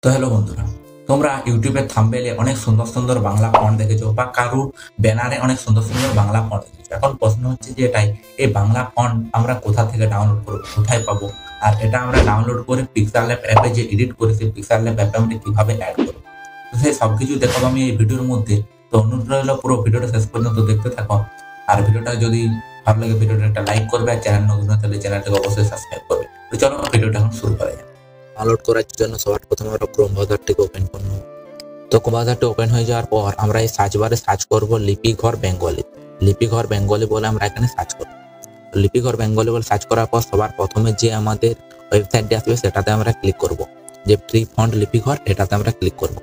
তো হ্যালো বন্ধুরা, তোমরা ইউটিউবের থাম্বনেইলে অনেক সুন্দর সুন্দর বাংলা ফন্ট দেখেছো বা কারুর ব্যানারে অনেক সুন্দর সুন্দর বাংলা ফন্ট দেখেছো। এখন প্রশ্ন হচ্ছে যে এই বাংলা ফন্ট আমরা কোথা থেকে ডাউনলোড করবো, কোথায় পাবো, আর এটা আমরা ডাউনলোড করে পিক্সেলল্যাব অ্যাপে যে এডিট করে সেই পিক্সেলল্যাব অ্যাপে আমরা কিভাবে অ্যাড করবো। তো সেই সবকিছু দেখাবো আমি এই ভিডিওর মধ্যে। তো অনুরোধ রইল পুরো ভিডিওটা শেষ পর্যন্ত দেখতে থাকো। আর ভিডিওটা যদি ভালো লাগে ভিডিওটা একটা লাইক করবে, আর চ্যানেল নতুন হলে তাহলে চ্যানেলটাকে অবশ্যই সাবস্ক্রাইব করবে। তো চলো ভিডিওটা এখন শুরু করা যাক। ডাউনলোড করার জন্য সবার প্রথমে আমরা ক্রোম ব্রাউজারটিকে ওপেন করব। তো ক্রোম ব্রাউজারটি ওপেন হয়ে যাওয়ার পর আমরা এই সার্চ বারে সার্চ করব লিপিঘর বেঙ্গলি। লিপিঘর বেঙ্গলি বলে আমরা এখানে সার্চ করব। লিপিঘর বেঙ্গলি বলে সার্চ করার পর সবার প্রথমে যে আমাদের ওয়েবসাইটটি আসবে সেটাতে আমরা ক্লিক করব, যে ফ্রি ফন্ট লিপিঘর, এটাতে আমরা ক্লিক করব।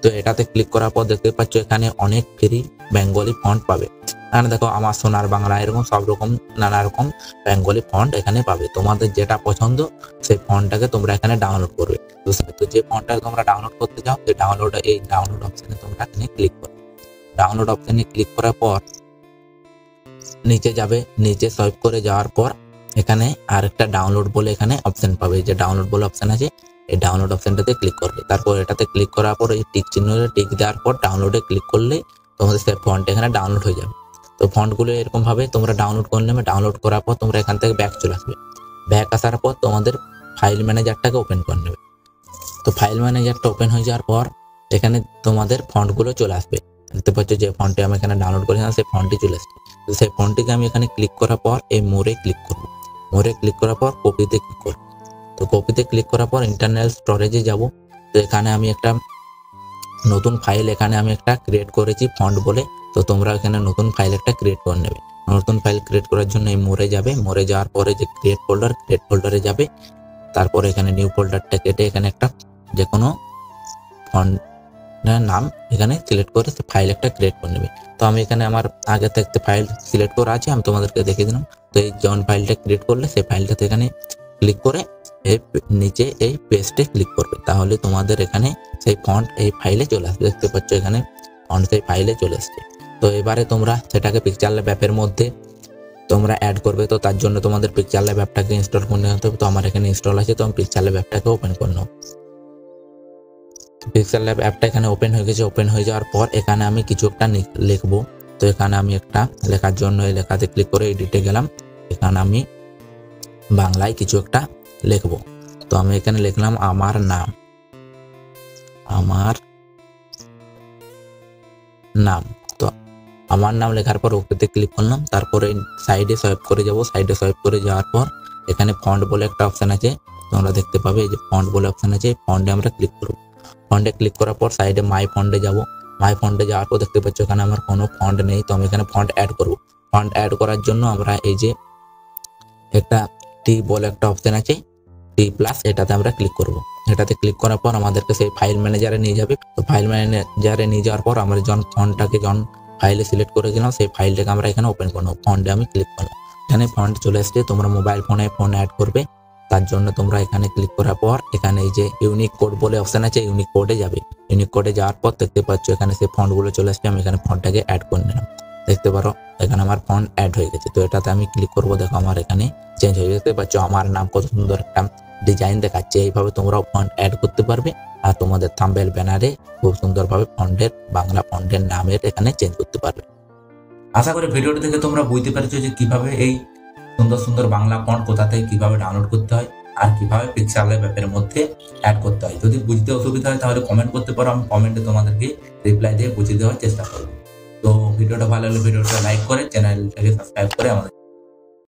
তো এটাতে ক্লিক করার পর দেখতে পাচ্ছ এখানে অনেক ফ্রি বেঙ্গলি ফন্ট পাবে। এখানে দেখো আমার সোনার বাংলা, এরকম সব রকম নানা রকম বেঙ্গলি ফন্ট এখানে পাবে। তোমাদের যেটা পছন্দ সেই ফন্টটাকে তোমরা এখানে ডাউনলোড করবে। তো যে ফন্টটা তোমরা ডাউনলোড করতে চাও সেই ডাউনলোড অপশনে তোমরা এখানে ক্লিক করবে। ডাউনলোড অপশনে ক্লিক করার পর নিচে যাবে, নিচে সোয়াইপ করে যাওয়ার পর এখানে আরেকটা ডাউনলোড বলে এখানে অপশন পাবে। যে ডাউনলোড বলে অপশন আছে এই ডাউনলোড অপশনটাতে ক্লিক করবে। তারপর এটাতে ক্লিক করার পর এই টিক চিহ্নটা টিক দেওয়ার পর ডাউনলোডে ক্লিক করলে তোমাদের সেই ফন্ট এখানে ডাউনলোড হয়ে যাবে। তো ফন্টগুলো এরকম ভাবে তোমরা ডাউনলোড করে নেবে। ডাউনলোড করার পর তোমরা এখান থেকে ব্যাক চলে আসবে। ব্যাক আসার পর তোমাদের ফাইল ম্যানেজারটাকে ওপেন করে নেবে। তো ফাইল ম্যানেজারটা ওপেন হয়ে যাওয়ার পর এখানে তোমাদের ফন্টগুলো চলে আসবে। দেখতে পাচ্ছ যে ফন্টটি আমি এখানে ডাউনলোড করেছিলাম সেই ফন্টটি চলে আসছে। তো সেই ফন্টটিকে আমি এখানে ক্লিক করার পর এই মোড়ে ক্লিক করব। মোড়ে ক্লিক করার পর কপিতে ক্লিক করব। তো কপিতে ক্লিক করার পর ইন্টারনাল স্টোরেজে যাব। তো এখানে আমি একটা নতুন ফাইল এখানে আমি একটা ক্রিয়েট করেছি ফন্ট বলে। তো তোমরা এখানে নতুন ফাইল একটা ক্রিয়েট করে নেবে। নতুন ফাইল ক্রিয়েট করার জন্য এই মোড়ে যাবে। মোড়ে যাওয়ার পরে যে ক্রিয়েট ফোল্ডারে যাবে। তারপরে এখানে নিউ ফোল্ডারটা কেটে এখানে একটা যে কোনো ফন্টের নাম এখানে সিলেক্ট করে ফাইল একটা ক্রিয়েট করে নেবে। তো আমি এখানে আমার আগে থাকতে ফাইল সিলেক্ট করা আছে, আমি তোমাদেরকে দেখিয়ে দিলাম। তো এই যখন ফাইলটা ক্রিয়েট করলে সেই ফাইলটাতে এখানে ক্লিক করে এই নিচে এই পেস্টে ক্লিক করবে, তাহলে তোমাদের এখানে সেই ফন্ট এই ফাইলে চলে আসবে। দেখতে পাচ্ছ এখানে ফন্ট সেই ফাইলে চলে আসছে। তো এবারে তোমরা সেটাকে পিক্সেলল্যাব অ্যাপের মধ্যে তোমরা অ্যাড করবে। তো তার জন্য তোমাদের পিক্সেলল্যাব অ্যাপটাকে ইনস্টল করে নিতে হবে। তো আমার এখানে ইনস্টল আছে, তো আমি পিক্সেলল্যাব অ্যাপটাকে ওপেন করে নেব। পিক্সেলল্যাব অ্যাপটা এখানে ওপেন হয়ে গেছে। ওপেন হয়ে যাওয়ার পর এখানে আমি কিছু একটা লিখবো। তো এখানে আমি একটা লেখার জন্য এই লেখাতে ক্লিক করে এডিটে গেলাম। এখানে আমি বাংলায় কিছু একটা লিখবো। তো আমি এখানে লিখলাম আমার নাম। তো আমার নাম লেখার পর ওকেতে ক্লিক করলাম। তারপরে সাইডে সোয়াইপ করে যাব। সাইডে সোয়াইপ করে যাওয়ার পর এখানে ফন্ট বলে একটা অপশন আছে, তোমরা দেখতে পাবে এই যে ফন্ট বলে অপশন আছে। ফন্টে আমরা ক্লিক করব। ফন্টে ক্লিক করার পর সাইডে মাই ফন্টে যাব। মাই ফন্টে যাওয়ার পর দেখতে পাচ্ছ এখানে আমার কোনো ফন্ট নেই। তো আমি এখানে ফন্ট অ্যাড করব। ফন্ট অ্যাড করার জন্য আমরা এই যে একটা টি বলে একটা অপশন আছে, টি প্লাস, এটাতে আমরা ক্লিক করব। এটাতে ক্লিক করার পর আমাদেরকে সেই ফাইল ম্যানেজারে নিয়ে যাবে। তো ফাইল ম্যানেজারে নিয়ে যাওয়ার পর আমরা যখন ফন্টটাকে ফাইলে সিলেক্ট করেছিলাম সেই ফাইলটাকে আমরা এখানে ওপেন করব। ফন্টে আমি ক্লিক করলাম। এখানে ফন্ট চলে আসছে। তোমরা মোবাইল ফোনে ফোন অ্যাড করবে, তার জন্য তোমরা এখানে ক্লিক করার পর এখানে এই যে ইউনিক কোড বলে অপশন আছে, ইউনিক কোডে যাবে। ইউনিক কোডে যাওয়ার পর দেখতে পাচ্ছ এখানে সেই ফন্টগুলো চলে আসছে। আমি এখানে ফন্টটাকে অ্যাড করে নিলাম। দেখতে পারো এখানে আমার ফন্ট অ্যাড হয়ে গেছে। তো এটাতে আমি ক্লিক করব। দেখো আমার এখানে চেঞ্জ হয়ে দেখতে পাচ্ছ আমার নাম কত সুন্দর একটা ডিজাইন দেখাচ্ছে। এইভাবে তোমরাও ফন্ট অ্যাড করতে পারবে আর তোমাদের থাম্বনেইল ব্যানারে খুব সুন্দরভাবে ফন্টের বাংলা ফন্টের নামের এখানে চেঞ্জ করতে পারবে। আশা করি ভিডিওটি থেকে তোমরা বুঝতে পেরেছো যে কিভাবে এই সুন্দর সুন্দর বাংলা ফন্ট কোথা থেকে কিভাবে ডাউনলোড করতে হয় আর কিভাবে পিক্সেলল্যাব অ্যাপের মধ্যে অ্যাড করতে হয়। যদি বুঝতে অসুবিধা হয় তাহলে কমেন্ট করতে পারো, আমি কমেন্টে তোমাদেরকে রিপ্লাই দিয়ে বুঝিয়ে দেওয়ার চেষ্টা করবো। তো ভিডিওটা ভালো লাগলে ভিডিওটা লাইক করে চ্যানেলটাকে সাবস্ক্রাইব করে আমাদের